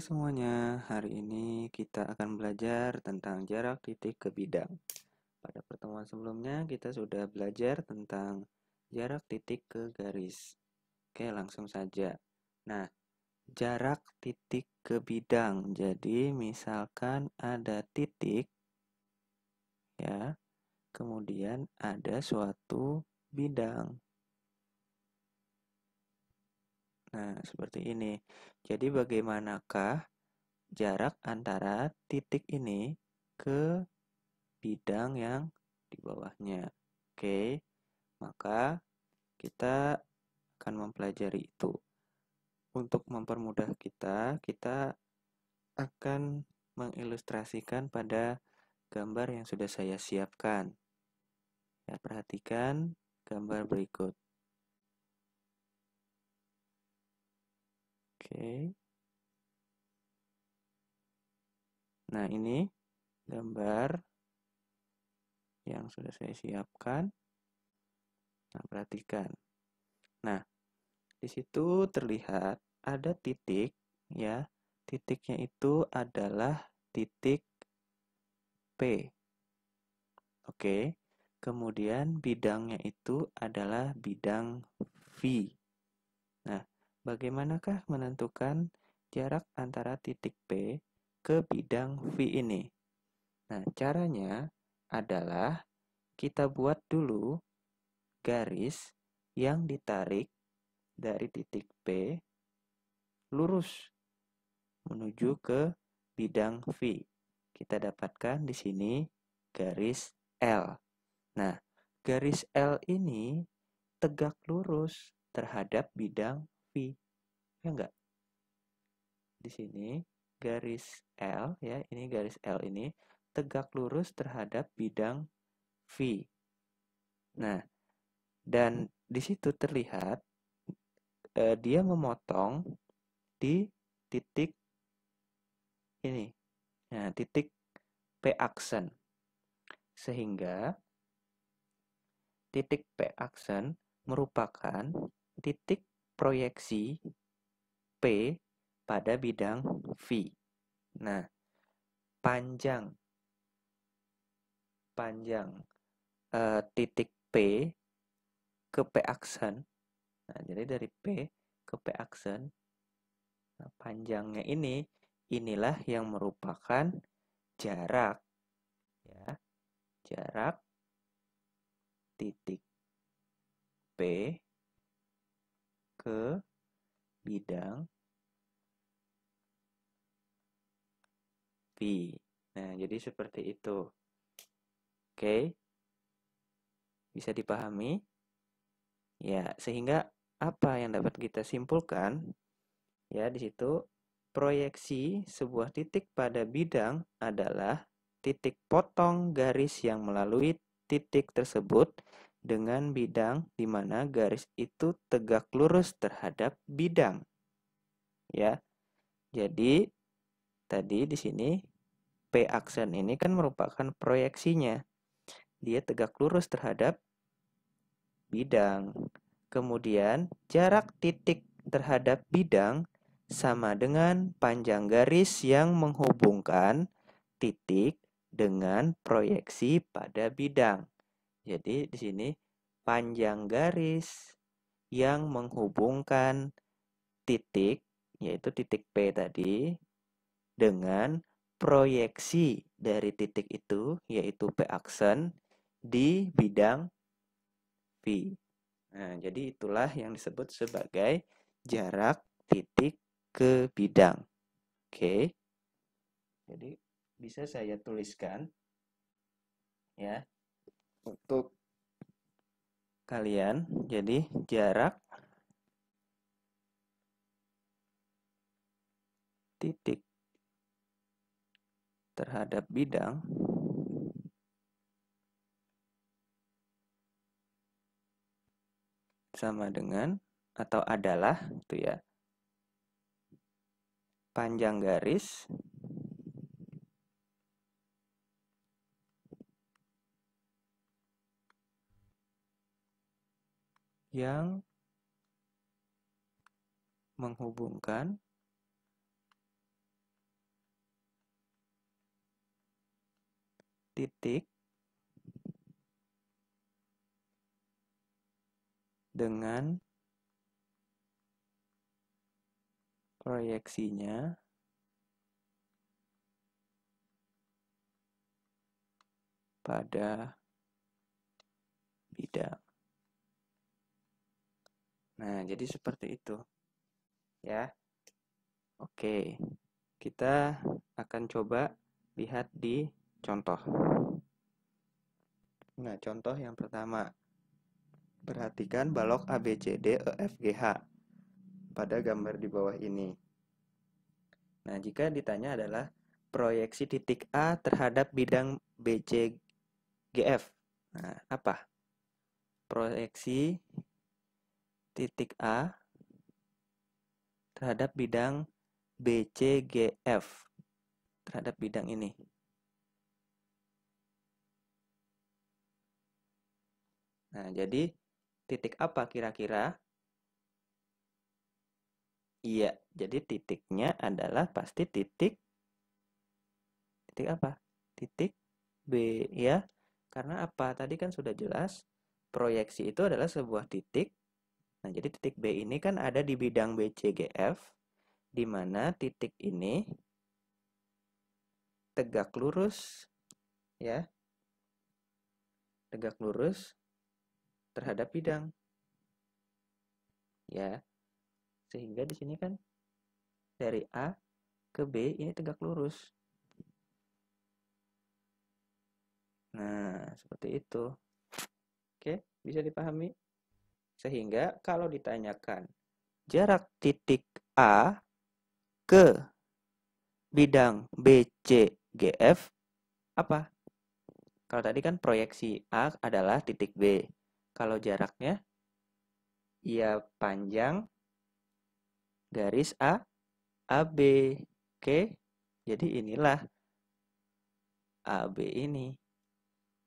Hai semuanya, hari ini kita akan belajar tentang jarak titik ke bidang. Pada pertemuan sebelumnya kita sudah belajar tentang jarak titik ke garis. Oke, langsung saja. Nah, jarak titik ke bidang. Jadi, misalkan ada titik, ya, kemudian ada suatu bidang. Nah, seperti ini. Jadi, bagaimanakah jarak antara titik ini ke bidang yang di bawahnya? Oke, maka kita akan mempelajari itu. Untuk mempermudah kita akan mengilustrasikan pada gambar yang sudah saya siapkan. Ya, perhatikan gambar berikut. Oke. Nah, ini gambar yang sudah saya siapkan. Nah, perhatikan. Nah, di situ terlihat ada titik, ya. Titiknya itu adalah titik P. Oke. Kemudian bidangnya itu adalah bidang V. Nah, bagaimanakah menentukan jarak antara titik P ke bidang V ini? Nah, caranya adalah kita buat dulu garis yang ditarik dari titik P lurus menuju ke bidang V. Kita dapatkan di sini garis L. Nah, garis L ini tegak lurus terhadap bidang V. Ya enggak? Di sini garis L, ya, ini garis L ini tegak lurus terhadap bidang V. Nah, dan di situ terlihat dia memotong di titik ini. Nah, titik P aksen. Sehingga titik P aksen merupakan titik proyeksi P pada bidang V. Nah, panjang titik P ke P aksen. Nah, jadi dari P ke P aksen, nah, panjangnya inilah yang merupakan jarak, ya, jarak titik P ke bidang V. Nah, jadi seperti itu. Oke, bisa dipahami? Ya, sehingga apa yang dapat kita simpulkan? Ya, di situ proyeksi sebuah titik pada bidang adalah titik potong garis yang melalui titik tersebut dengan bidang di mana garis itu tegak lurus terhadap bidang. Ya. Jadi tadi di sini P aksen ini kan merupakan proyeksinya. Dia tegak lurus terhadap bidang. Kemudian jarak titik terhadap bidang sama dengan panjang garis yang menghubungkan titik dengan proyeksi pada bidang. Jadi di sini panjang garis yang menghubungkan titik, yaitu titik P tadi, dengan proyeksi dari titik itu, yaitu P aksen, di bidang V. Nah, jadi itulah yang disebut sebagai jarak titik ke bidang. Oke. Jadi bisa saya tuliskan, ya, untuk kalian. Jadi jarak titik terhadap bidang sama dengan atau adalah itu, ya, panjang garis yang menghubungkan titik dengan proyeksinya pada bidang. Nah, jadi seperti itu ya. Oke, kita akan coba lihat di contoh. Nah, contoh yang pertama. Perhatikan balok ABCD EFGH pada gambar di bawah ini. Nah, jika ditanya adalah proyeksi titik A terhadap bidang BCGF. Nah, apa? Proyeksi titik A terhadap bidang BCGF. Terhadap bidang ini. Nah, jadi titik apa kira-kira? Iya, jadi titiknya adalah pasti titik apa? Titik B ya. Karena apa? Tadi kan sudah jelas proyeksi itu adalah sebuah titik. Nah, jadi titik B ini kan ada di bidang BCGF di mana titik ini tegak lurus ya. Tegak lurus terhadap bidang. Ya. Sehingga di sini kan dari A ke B ini tegak lurus. Nah, seperti itu. Oke, bisa dipahami? Sehingga kalau ditanyakan jarak titik A ke bidang BCGF apa? Kalau tadi kan proyeksi A adalah titik B. Kalau jaraknya ya panjang garis AB. Oke. Jadi inilah AB ini.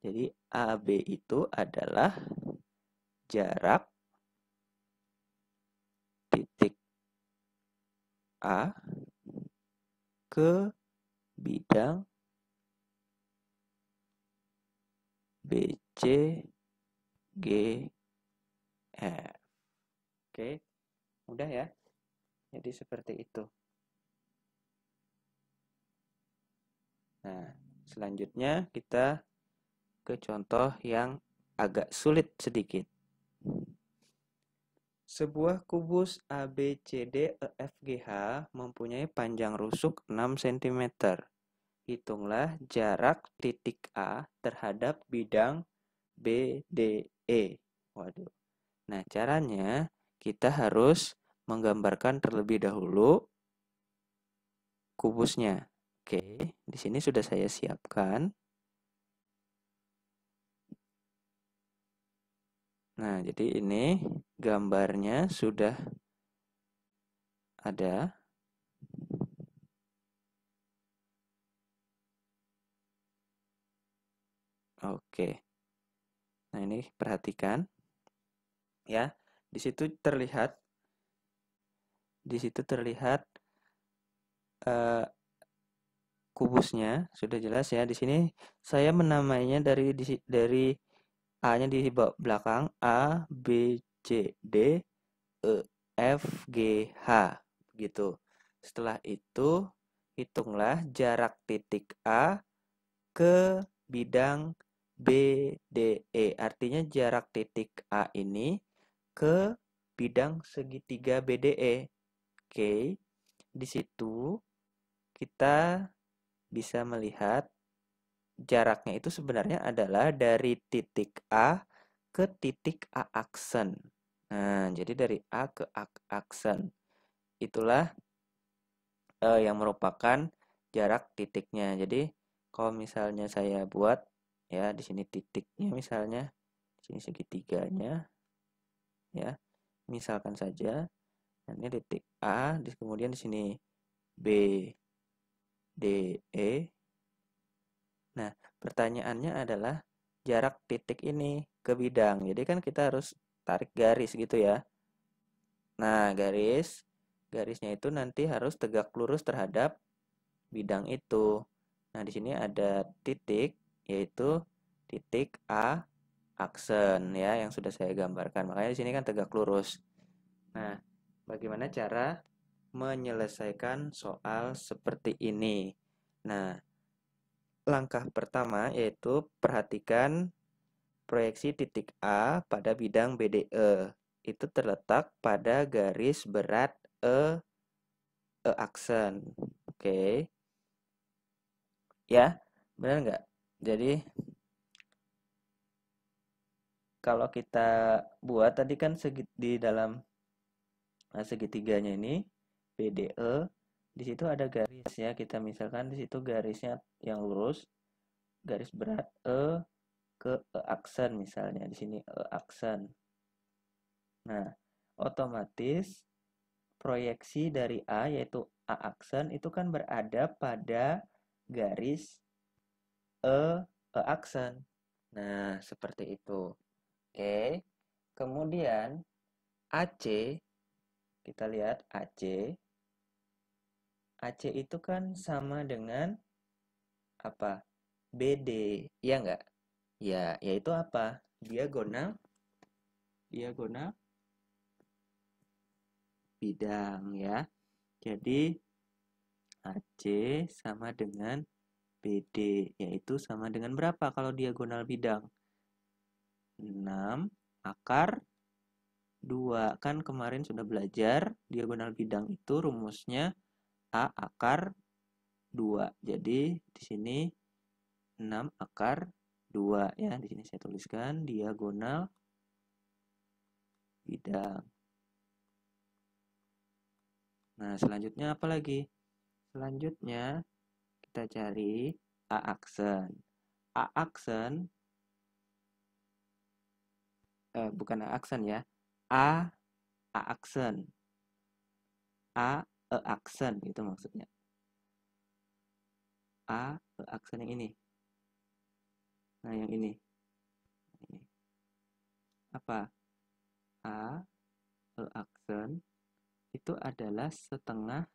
Jadi AB itu adalah jarak titik A ke bidang BCGF. Oke, mudah ya. Jadi seperti itu. Nah, selanjutnya kita ke contoh yang agak sulit sedikit. Sebuah kubus ABCDEFGH mempunyai panjang rusuk 6 cm. Hitunglah jarak titik A terhadap bidang BDE. Waduh. Nah, caranya kita harus menggambarkan terlebih dahulu kubusnya. Oke, di sini sudah saya siapkan. Nah, jadi ini gambarnya sudah ada. Oke. Nah, ini perhatikan. Ya, di situ terlihat kubusnya sudah jelas ya. Di sini saya menamainya dari A-nya di belakang A B C D E F G H gitu. Setelah itu hitunglah jarak titik A ke bidang BDE. Artinya jarak titik A ini ke bidang segitiga BDE. Oke. Di situ kita bisa melihat jaraknya itu sebenarnya adalah dari titik A ke titik A aksen. Nah, jadi dari A ke A aksen. Itulah yang merupakan jarak titiknya. Jadi, kalau misalnya saya buat ya di sini titiknya misalnya, di sini segitiganya ya. Misalkan saja ini titik A, kemudian di sini B, D, E. Nah, pertanyaannya adalah jarak titik ini ke bidang. Jadi kan kita harus tarik garis gitu ya. Nah, garisnya itu nanti harus tegak lurus terhadap bidang itu. Nah, di sini ada titik yaitu titik A aksen ya, yang sudah saya gambarkan. Makanya di sini kan tegak lurus. Nah, bagaimana cara menyelesaikan soal seperti ini? Nah, langkah pertama yaitu perhatikan proyeksi titik A pada bidang BDE. Itu terletak pada garis berat E aksen. Oke. Ya, benar nggak? Jadi, kalau kita buat tadi kan di dalam segitiganya ini BDE, di situ ada garis ya. Kita misalkan di situ garisnya yang lurus, garis berat E ke E aksen misalnya. Di sini E aksen. Nah, otomatis proyeksi dari A yaitu A aksen itu kan berada pada garis E aksen. Nah, seperti itu. Oke. Kemudian AC, kita lihat AC. AC itu kan sama dengan apa? BD, ya enggak? Ya, yaitu apa? Diagonal, diagonal bidang ya. Jadi AC sama dengan BD, yaitu sama dengan berapa kalau diagonal bidang? 6 akar 2. Kan kemarin sudah belajar diagonal bidang itu rumusnya A akar 2. Jadi di sini 6 akar 2 ya. Di sini saya tuliskan diagonal bidang. Nah, selanjutnya apa lagi? Selanjutnya kita cari A aksen. A aksen bukan A aksen ya. A aksen. E aksen itu maksudnya. Aksen yang ini. Nah, yang ini. Apa? Aksen itu adalah setengah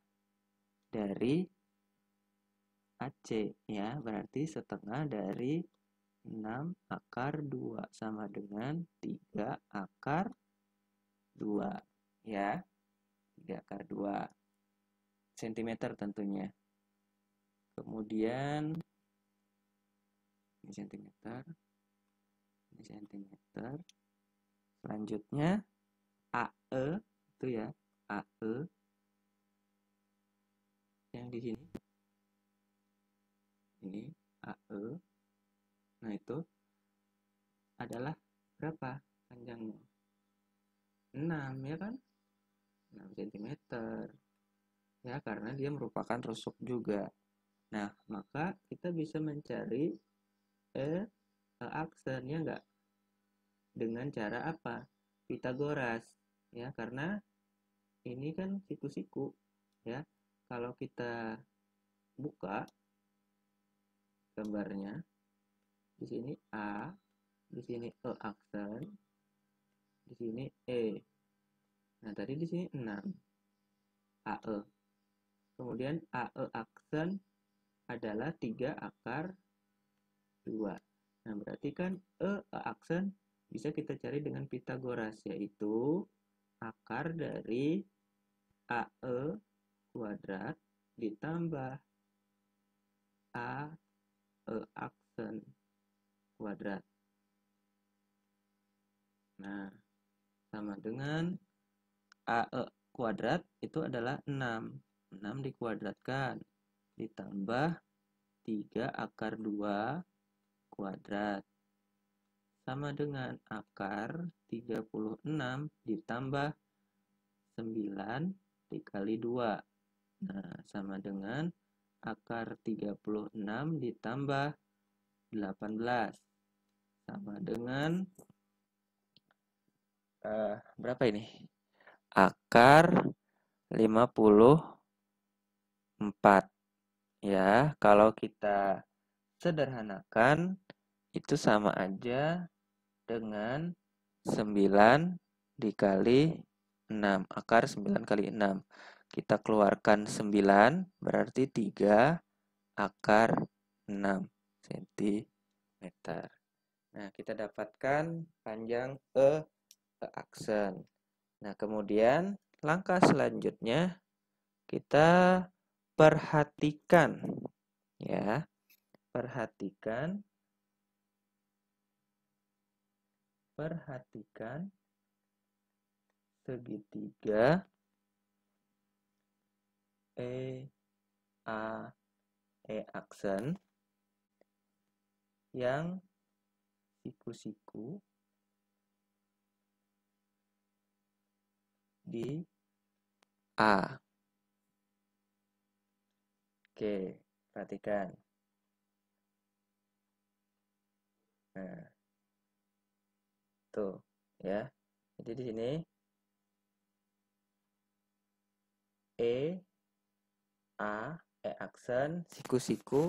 dari AC ya, berarti setengah dari 6 akar 2 sama dengan 3 akar 2 ya. 3 akar 2 cm tentunya. Kemudian ini cm, ini cm. Selanjutnya AE itu ya, AE yang di sini. Ini AE. Nah, itu adalah berapa panjangnya? 6 ya kan? 6 cm. Ya, karena dia merupakan rusuk juga. Nah, maka kita bisa mencari aksennya enggak? Dengan cara apa? Pitagoras. Ya, karena ini kan siku-siku. Ya, kalau kita buka gambarnya, di sini A, di sini E aksen, di sini E. Nah, tadi di sini 6 AE. Kemudian AE aksen adalah 3 akar 2. Nah, berarti kan E aksen bisa kita cari dengan Pitagoras, yaitu akar dari AE kuadrat ditambah AE aksen kuadrat. Nah, sama dengan AE kuadrat itu adalah 6. 6 dikuadratkan ditambah 3 akar 2 kuadrat sama dengan akar 36 ditambah 9 dikali 2. Nah, sama dengan akar 36 ditambah 18 sama dengan berapa ini? Akar 54. Ya, kalau kita sederhanakan itu sama aja dengan 9 dikali 6. Akar 9 kali 6. Kita keluarkan 9 berarti 3 akar 6 cm. meter. Nah, kita dapatkan panjang aksen. Nah, kemudian langkah selanjutnya kita perhatikan ya. Perhatikan segitiga aksen yang siku-siku di A. Oke, perhatikan. Nah, tuh ya. Jadi di sini aksen siku-siku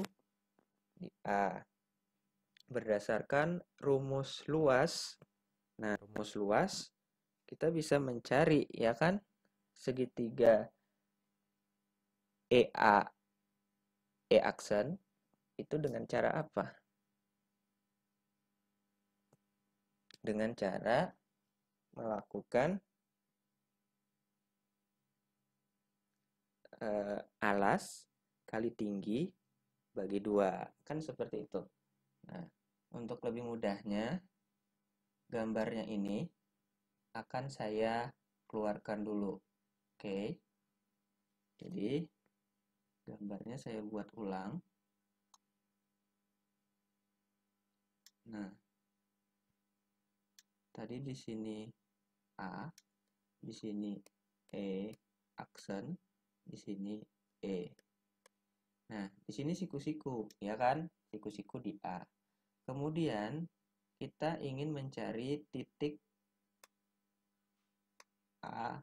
di A. Berdasarkan rumus luas. Nah, rumus luas kita bisa mencari ya kan segitiga aksen itu dengan cara apa? Dengan cara melakukan alas kali tinggi bagi 2. Kan seperti itu. Nah, untuk lebih mudahnya, gambarnya ini akan saya keluarkan dulu. Oke. Jadi, gambarnya saya buat ulang. Nah, tadi di sini A, di sini aksen, di sini E. Nah, di sini siku-siku, ya kan? Siku-siku di A. Kemudian, kita ingin mencari titik A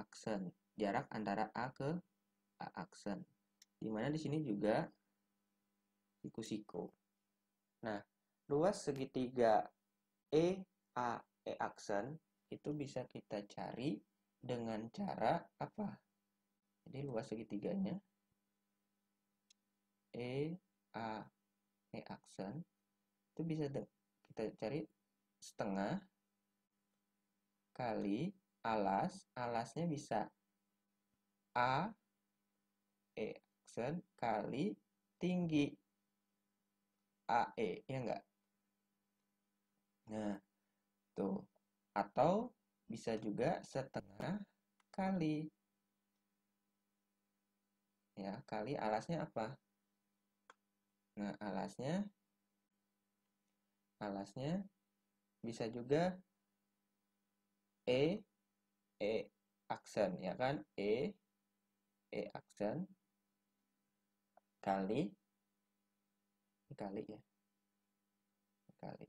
aksen, jarak antara A ke A aksen. Dimana di sini juga siku-siku. Nah, luas segitiga aksen itu bisa kita cari dengan cara apa? Jadi luas segitiganya aksen itu bisa kita cari setengah kali alasnya bisa aksen kali tinggi AE, ya enggak? Nah, tuh. Atau bisa juga setengah kali ya, kali alasnya apa? Nah, alasnya bisa juga e aksen ya kan? Aksen kali ya. Kali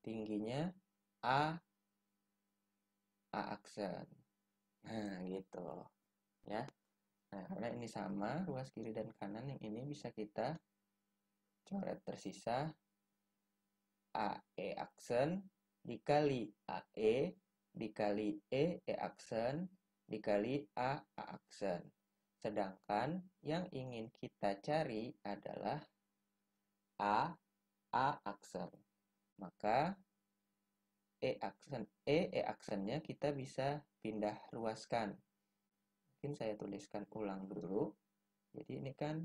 tingginya A aksen. Nah, gitu ya. Nah, karena ini sama ruas kiri dan kanan, yang ini bisa kita coret tersisa aksen dikali dikali aksen dikali aksen. Sedangkan yang ingin kita cari adalah A aksen. Maka aksennya kita bisa pindah ruaskan. Mungkin saya tuliskan ulang dulu. Jadi ini kan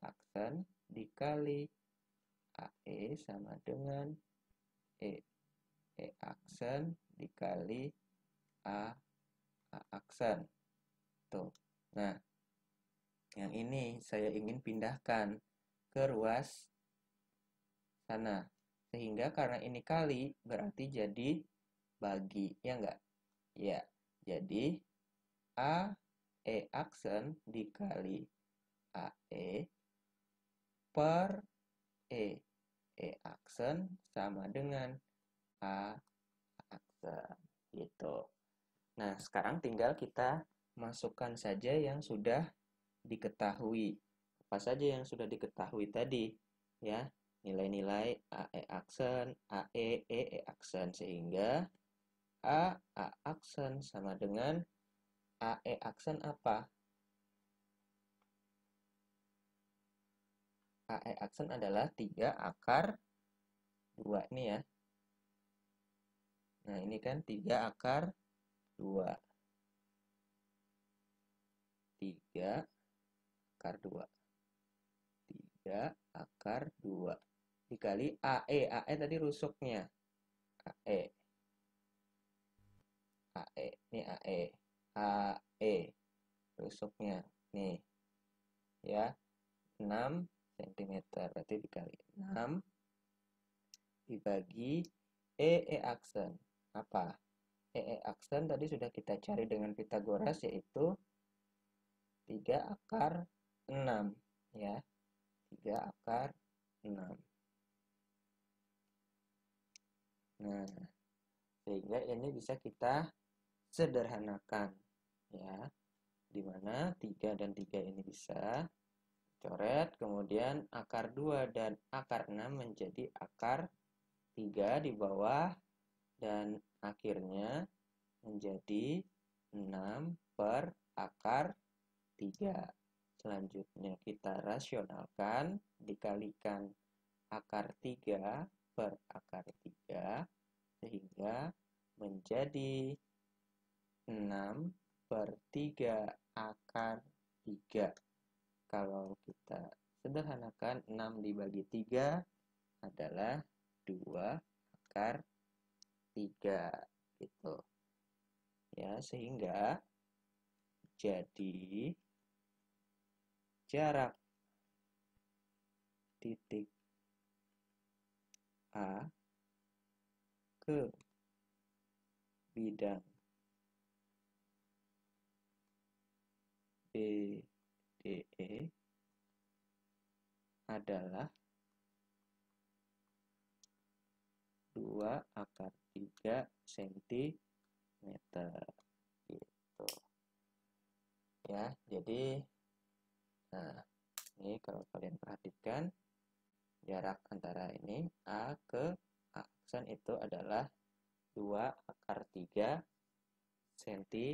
aksen dikali AE sama dengan aksen dikali A aksen. Tuh. Nah, yang ini saya ingin pindahkan ke ruas sana. Sehingga karena ini kali, berarti jadi bagi. Ya enggak? Ya. Jadi, aksen dikali AE per aksen sama dengan A aksen. Gitu. Nah, sekarang tinggal kita masukkan saja yang sudah diketahui. Apa saja yang sudah diketahui tadi? Ya, nilai-nilai aksen, aksen, sehingga aksen sama dengan aksen apa? AE aksen adalah 3 akar 2 ini ya. Nah, ini kan 3 akar 2. 3 akar 2. 3 akar 2. Dikali AE. AE tadi rusuknya. AE. AE. Ini AE. AE. Rusuknya. Nih. Ya. 6 cm. Berarti dikali 6 dibagi EE aksen. Apa? EE aksen tadi sudah kita cari dengan Pitagoras, yaitu 3 akar 6. Ya. 3 akar 6. Nah, sehingga ini bisa kita sederhanakan. Ya. Dimana 3 dan 3 ini bisa coret, kemudian akar 2 dan akar 6 menjadi akar 3 di bawah, dan akhirnya menjadi 6 per akar 3. Selanjutnya kita rasionalkan, dikalikan akar 3 per akar 3, sehingga menjadi 6 per 3 akar 3. Kalau kita sederhanakan, 6 dibagi 3 adalah 2 akar 3 gitu. Ya, sehingga jadi jarak titik A ke bidang BDE adalah 2 akar 3 cm gitu. Ya, jadi nah, ini kalau kalian perhatikan, jarak antara ini A ke aksen itu adalah 2 akar 3 cm.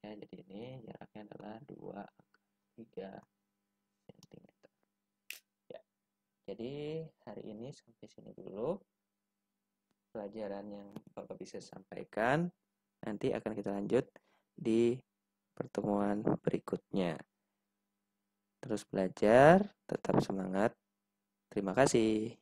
Ya, jadi ini jaraknya adalah 2 akar 3 cm. Ya, jadi hari ini sampai sini dulu pelajaran yang Bapak bisa sampaikan. Nanti akan kita lanjut di pertemuan berikutnya. Terus belajar, tetap semangat. Terima kasih.